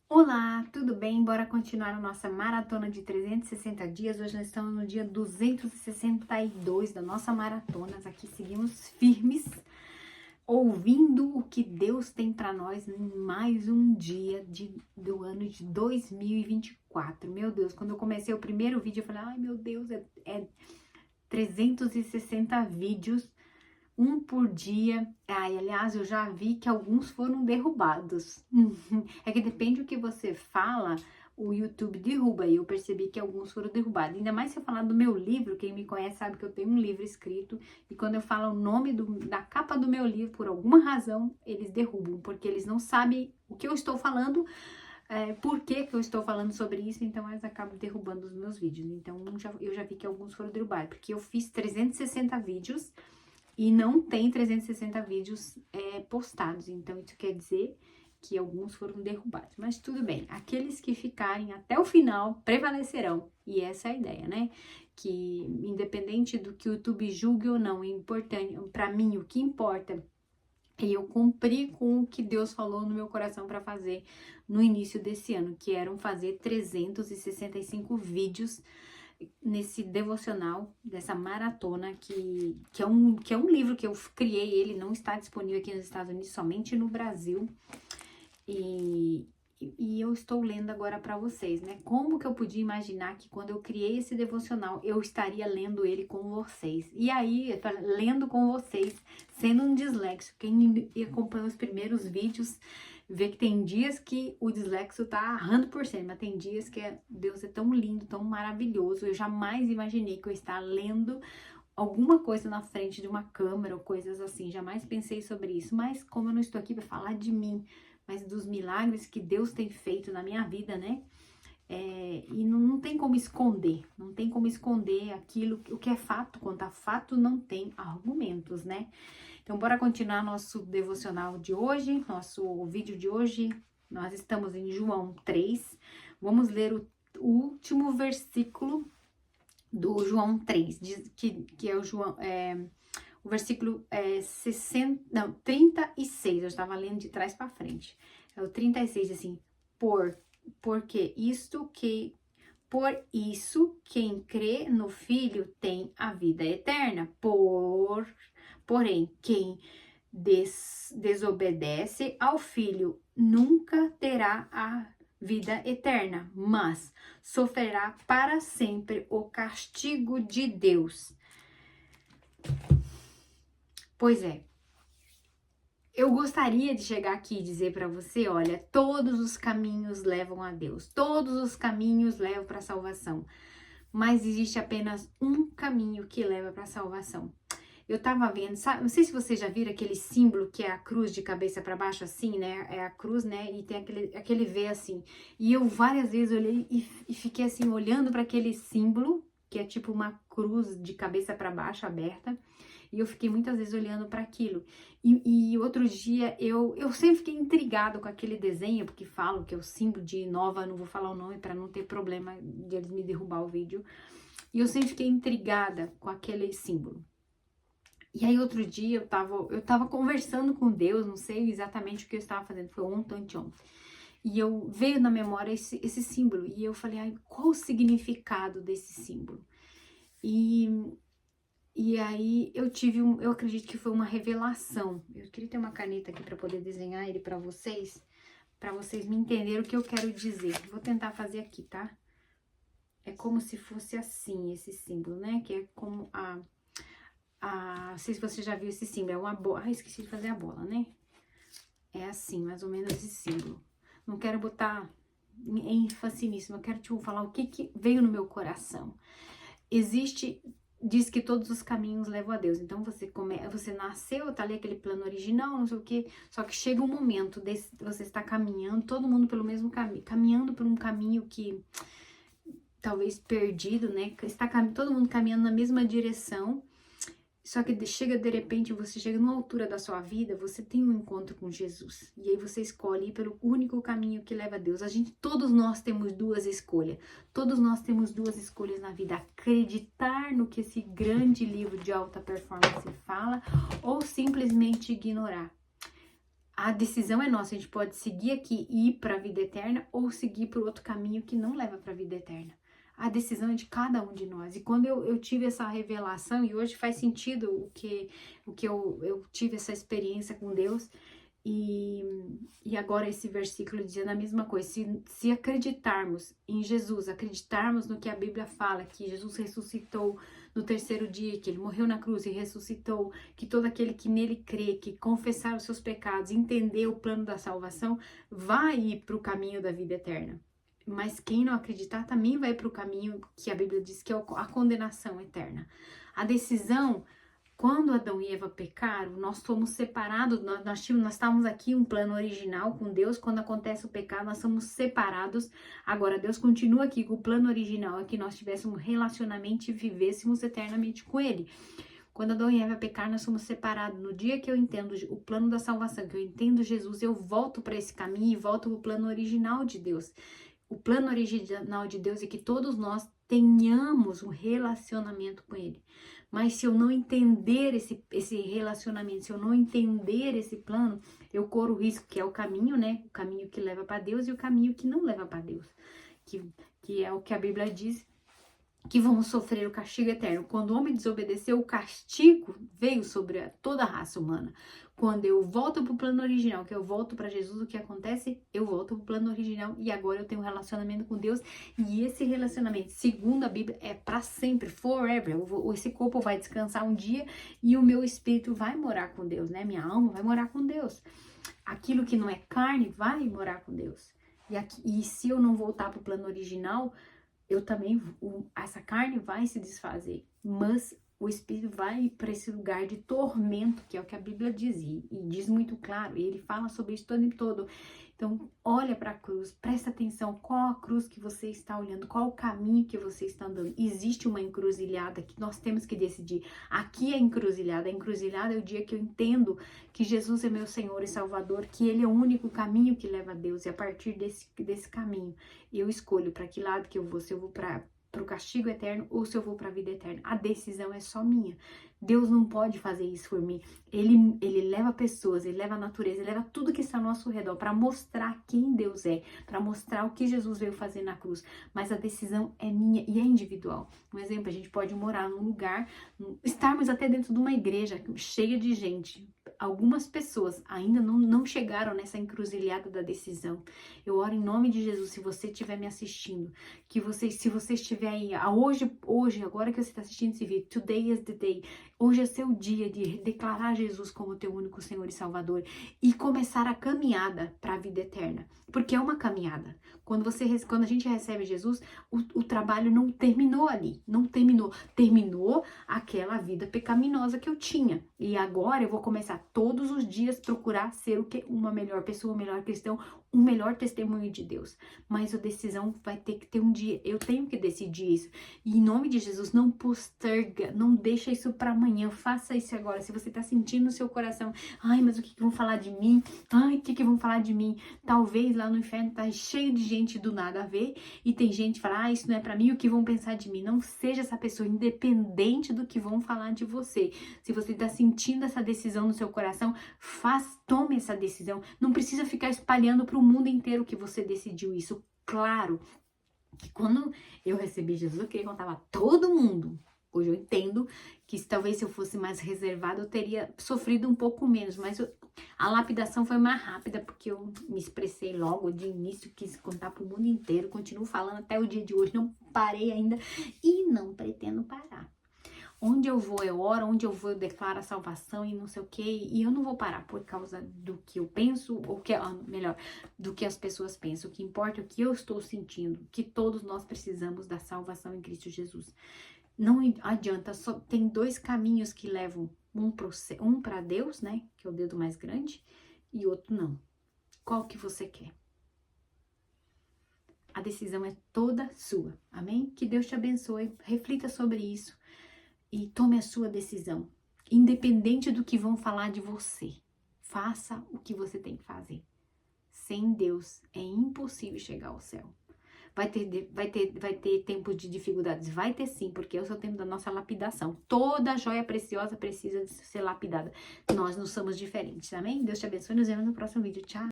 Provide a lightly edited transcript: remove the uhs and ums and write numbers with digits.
Olá, tudo bem? Bora continuar a nossa maratona de 360 dias. Hoje nós estamos no dia 262 da nossa maratona. Aqui seguimos firmes, ouvindo o que Deus tem para nós em mais um dia do ano de 2024. Meu Deus, quando eu comecei o primeiro vídeo, eu falei, ai meu Deus, é 360 vídeos, um por dia. Ai, aliás, eu já vi que alguns foram derrubados. É que depende do que você fala, o YouTube derruba. E eu percebi que alguns foram derrubados. Ainda mais se eu falar do meu livro, quem me conhece sabe que eu tenho um livro escrito. E quando eu falo o nome da capa do meu livro, por alguma razão, eles derrubam. Porque eles não sabem o que eu estou falando, por que eu estou falando sobre isso, então eles acabam derrubando os meus vídeos. Então eu já vi que alguns foram derrubados. Porque eu fiz 360 vídeos. E não tem 360 vídeos postados, então isso quer dizer que alguns foram derrubados. Mas tudo bem, aqueles que ficarem até o final prevalecerão. E essa é a ideia, né? Que independente do que o YouTube julgue ou não, é importante, para mim o que importa é eu cumprir com o que Deus falou no meu coração para fazer no início desse ano, que eram fazer 365 vídeos nesse devocional, dessa maratona, que é um livro que eu criei. Ele não está disponível aqui nos Estados Unidos, somente no Brasil. E eu estou lendo agora para vocês, né? Como que eu podia imaginar que quando eu criei esse devocional, eu estaria lendo ele com vocês? E aí, lendo com vocês, sendo um dislexo, quem acompanha os primeiros vídeos, vê que tem dias que o dislexo tá arrando por cima, mas tem dias que Deus é tão lindo, tão maravilhoso. Eu jamais imaginei que eu estar lendo alguma coisa na frente de uma câmera ou coisas assim, jamais pensei sobre isso. Mas como eu não estou aqui para falar de mim, mas dos milagres que Deus tem feito na minha vida, né? E não tem como esconder, não tem como esconder aquilo, o que é fato. Quanto a fato, não tem argumentos, né? Então, bora continuar nosso devocional de hoje, nosso vídeo de hoje. Nós estamos em João 3. Vamos ler o último versículo do João 3, que é o João, o versículo 36. Eu estava lendo de trás para frente. É o 36, assim, porque por isso quem crê no Filho tem a vida eterna. Porém, quem desobedece ao Filho nunca terá a vida eterna, mas sofrerá para sempre o castigo de Deus. Pois é, eu gostaria de chegar aqui e dizer para você, olha, todos os caminhos levam a Deus, todos os caminhos levam para a salvação, mas existe apenas um caminho que leva para a salvação. Eu tava vendo, sabe, não sei se vocês já viram aquele símbolo que é a cruz de cabeça para baixo assim, né? É a cruz, né? E tem aquele V assim. E eu várias vezes olhei e fiquei assim olhando para aquele símbolo, que é tipo uma cruz de cabeça para baixo aberta. E eu fiquei muitas vezes olhando para aquilo. E outro dia eu sempre fiquei intrigado com aquele desenho, porque falam que é o símbolo de Nova, não vou falar o nome para não ter problema de eles me derrubar o vídeo. E eu sempre fiquei intrigada com aquele símbolo. E aí outro dia eu tava conversando com Deus, não sei exatamente o que eu estava fazendo, foi ontem, anteontem. E veio na memória esse símbolo, e eu falei, ai, qual o significado desse símbolo? E aí eu acredito que foi uma revelação. Eu queria ter uma caneta aqui para poder desenhar ele para vocês me entenderem o que eu quero dizer. Vou tentar fazer aqui, tá? É como se fosse assim, esse símbolo, né? Que é como não sei se você já viu esse símbolo, é uma bola. Ah, esqueci de fazer a bola, né? É assim, mais ou menos esse símbolo. Não quero botar ênfase nisso, eu quero te falar o que veio no meu coração. Diz que todos os caminhos levam a Deus. Então você nasceu, tá ali aquele plano original, não sei o que. Só que chega um momento você está caminhando, todo mundo pelo mesmo caminho, caminhando por um caminho que talvez perdido, né? Todo mundo caminhando na mesma direção. Só que de repente, você chega numa altura da sua vida, você tem um encontro com Jesus. E aí você escolhe ir pelo único caminho que leva a Deus. Todos nós temos duas escolhas. Todos nós temos duas escolhas na vida. Acreditar no que esse grande livro de alta performance fala ou simplesmente ignorar. A decisão é nossa, a gente pode seguir aqui e ir para a vida eterna ou seguir por outro caminho que não leva para a vida eterna. A decisão é de cada um de nós. E quando eu tive essa revelação, e hoje faz sentido o que eu tive essa experiência com Deus, e agora esse versículo dizendo a mesma coisa. Se acreditarmos em Jesus, acreditarmos no que a Bíblia fala, que Jesus ressuscitou no terceiro dia, que ele morreu na cruz e ressuscitou, que todo aquele que nele crê, que confessar os seus pecados, entender o plano da salvação, vai ir para o caminho da vida eterna. Mas quem não acreditar também vai para o caminho que a Bíblia diz que é a condenação eterna. A decisão, quando Adão e Eva pecaram, nós fomos separados, nós estávamos aqui um plano original com Deus. Quando acontece o pecado, nós somos separados. Agora, Deus continua aqui com o plano original, é que nós tivéssemos um relacionamento e vivêssemos eternamente com Ele. Quando Adão e Eva pecaram, nós somos separados. No dia que eu entendo o plano da salvação, que eu entendo Jesus, eu volto para esse caminho e volto para o plano original de Deus. O plano original de Deus é que todos nós tenhamos um relacionamento com Ele. Mas se eu não entender esse relacionamento, se eu não entender esse plano, eu corro o risco, que é o caminho, né? O caminho que leva para Deus e o caminho que não leva para Deus. Que é o que a Bíblia diz, que vamos sofrer o castigo eterno. Quando o homem desobedeceu, o castigo veio sobre toda a raça humana. Quando eu volto para o plano original, que eu volto para Jesus, o que acontece? Eu volto para o plano original e agora eu tenho um relacionamento com Deus. E esse relacionamento, segundo a Bíblia, é para sempre, forever. Esse corpo vai descansar um dia e o meu espírito vai morar com Deus, né? Minha alma vai morar com Deus. Aquilo que não é carne vai morar com Deus. E se eu não voltar para o plano original, eu também, essa carne vai se desfazer, mas o espírito vai para esse lugar de tormento, que é o que a Bíblia diz, e diz muito claro, e ele fala sobre isso o tempo todo. Então, olha para a cruz, presta atenção, qual a cruz que você está olhando, qual o caminho que você está andando. Existe uma encruzilhada que nós temos que decidir. Aqui é a encruzilhada é o dia que eu entendo que Jesus é meu Senhor e Salvador, que Ele é o único caminho que leva a Deus, e a partir desse caminho, eu escolho para que lado que eu vou, se eu vou para o castigo eterno ou se eu vou para a vida eterna. A decisão é só minha. Deus não pode fazer isso por mim. Ele leva pessoas, ele leva a natureza, ele leva tudo que está ao nosso redor para mostrar quem Deus é, para mostrar o que Jesus veio fazer na cruz. Mas a decisão é minha e é individual. Um exemplo, a gente pode morar num lugar, estarmos até dentro de uma igreja cheia de gente. Algumas pessoas ainda não chegaram nessa encruzilhada da decisão. Eu oro em nome de Jesus, se você estiver me assistindo, se você estiver aí, hoje, agora que você está assistindo esse vídeo, today is the day. Hoje é seu dia de declarar Jesus como teu único Senhor e Salvador e começar a caminhada para a vida eterna. Porque é uma caminhada. Quando a gente recebe Jesus, o trabalho não terminou ali. Não terminou. Terminou aquela vida pecaminosa que eu tinha. E agora eu vou começar todos os dias procurar ser uma melhor pessoa, um melhor cristão, um melhor testemunho de Deus. Mas a decisão vai ter que ter um dia. Eu tenho que decidir isso. E em nome de Jesus, não posterga, não deixa isso para amanhã. Faça isso agora. Se você tá sentindo no seu coração, ai, mas o que vão falar de mim? Ai, o que vão falar de mim? Talvez lá no inferno tá cheio de gente do nada a ver e tem gente que fala, isso não é para mim, o que vão pensar de mim? Não seja essa pessoa, independente do que vão falar de você. Se você tá sentindo essa decisão no seu coração, tome essa decisão. Não precisa ficar espalhando para o mundo inteiro que você decidiu isso. Claro que quando eu recebi Jesus, eu queria contar para todo mundo. Hoje eu entendo que talvez se eu fosse mais reservada, eu teria sofrido um pouco menos, mas a lapidação foi mais rápida, porque eu me expressei logo de início, quis contar para o mundo inteiro, continuo falando até o dia de hoje, não parei ainda e não pretendo parar. Onde eu vou eu oro, onde eu vou eu declaro a salvação e não sei o que, e eu não vou parar por causa do que eu penso, ou melhor, do que as pessoas pensam. O que importa é o que eu estou sentindo, que todos nós precisamos da salvação em Cristo Jesus. Não adianta, só tem dois caminhos que levam, um para Deus, né, que é o dedo mais grande, e outro não. Qual que você quer? A decisão é toda sua, amém? Que Deus te abençoe, reflita sobre isso e tome a sua decisão, independente do que vão falar de você. Faça o que você tem que fazer. Sem Deus é impossível chegar ao céu. Vai ter tempo de dificuldades? Vai ter sim, porque esse é o tempo da nossa lapidação. Toda joia preciosa precisa de ser lapidada. Nós não somos diferentes, amém? Deus te abençoe, nos vemos no próximo vídeo. Tchau!